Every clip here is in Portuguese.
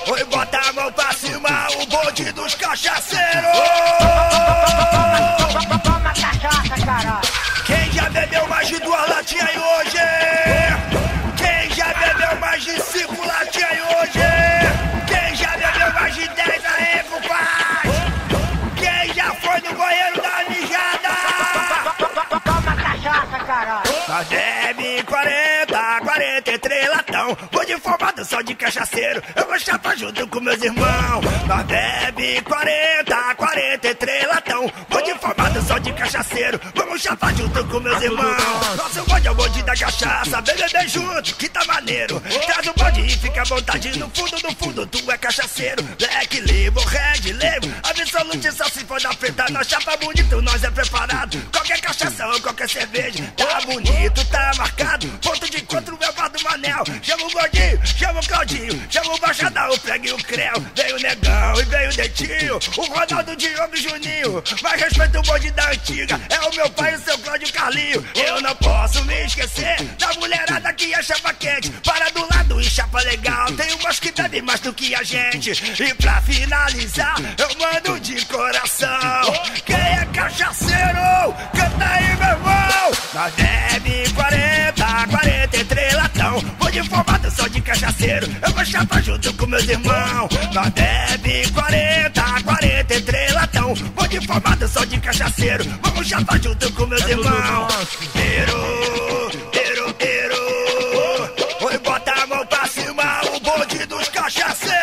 Oi, bota a mão pra cima, o bonde dos cachaceiros. Toma cachaça, caralho. Quem já bebeu mais de 2 latinhas aí hoje? Quem já bebeu mais de 5 latinhas aí hoje? Quem já bebeu mais de 10 aí, compadre? Quem já foi no banheiro da mijada? Toma cachaça, caralho. Nós bebe 43 latão. Vou de formado só de cachaceiro. Eu vou chapar junto com meus irmãos. Nós bebe 43 latão. Vou de formado só de cachaceiro. Vamos chapar junto com meus irmãos. Nosso bonde é o bonde da cachaça. Beber junto, que tá maneiro. Traz o bonde e fica à vontade. No fundo, tu é cachaceiro. Black Label, Red Label, Absolute, só se for na preta. Nós chapa bonito, nós é preparado. Qualquer cachaça ou qualquer cerveja. Tá bonito, tá marcado. Ponto de encontro é o bar do Manel. Chama o gordinho, chama o Claudinho, chama o baixadão, o prego e o creu. Veio o negão e veio o Dentinho, o Ronaldo, Diogo e Juninho. Mas respeita o bonde da antiga, é o meu pai, o seu Cláudio Carlinho. Eu não posso me esquecer da mulherada que é chapa quente. Para do lado e chapa legal, tem umas que bebem mais do que a gente. E pra finalizar, eu mando de coração. Quem é cachaceiro, canta aí, meu irmão. Nós bebe 43 latão. Vou de formado só de cachaceiro. Eu vou chapar junto com meus irmãos. Nós bebe 43 latão. Vou de formado só de cachaceiro. Vamos chapar junto com meus irmãos. Oi, bota a mão pra cima, o bonde dos cachaceiros.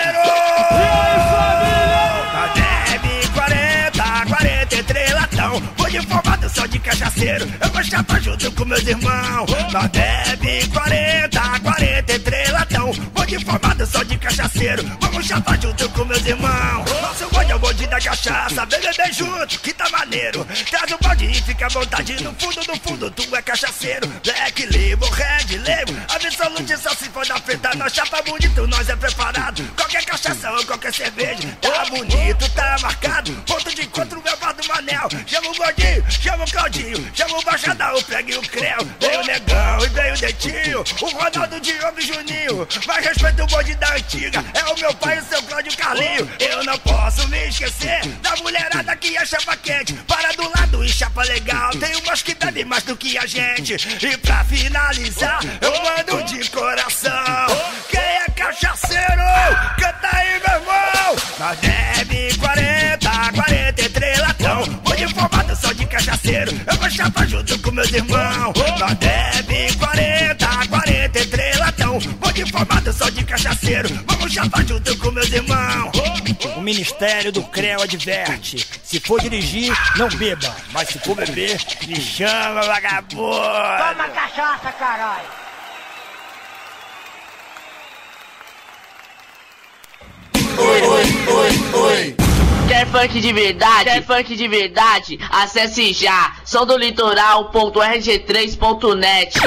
Nós bebe 43 latão. Vou de formado só de cachaceiro. Eu vou chapar junto com meus irmãos. Nós bebe 43 latão. Vou de formado só de cachaceiro. Vamos chapar junto com meus irmãos. Nosso bonde é o bonde da cachaça. Beber junto, que tá maneiro. Traz o bonde e fica à vontade. No fundo, tu é cachaceiro. Black Label, Red Label, Absolute, só se for na preta. Nós chapa bonito, nós é preparado. Qualquer cachaça ou qualquer cerveja. Tá bonito, tá marcado. Ponto de encontro é o bar do Manel. Chama o gordinho, chama o Claudinho, chama o baixadão, o prego e o creu. Veio o negão e veio o Dentinho, o Ronaldo, Diogo e Juninho. Mas respeita o bonde da antiga, é o meu pai, o seu Cláudio Carlinho. Eu não posso me esquecer da mulherada que é chapa quente. Para do lado e chapa legal, tem umas que bebem mais do que a gente. E pra finalizar, eu mando de coração. Quem é cachaceiro, canta aí, meu irmão. Nós bebe 43 latão. Vou de formado só de cachaceiro. Eu vou chapar junto com meus irmãos. Nós bebe 43 latão. Vou de formado só de cachaceiro. Vamos chapar junto com meus irmãos. O Ministério do Creu adverte: se for dirigir, não beba, mas se for beber, me chama, vagabundo. Toma cachaça, caralho. Oi. Quer funk de verdade? Quer funk de verdade? Acesse já som do litoral.rg3.net.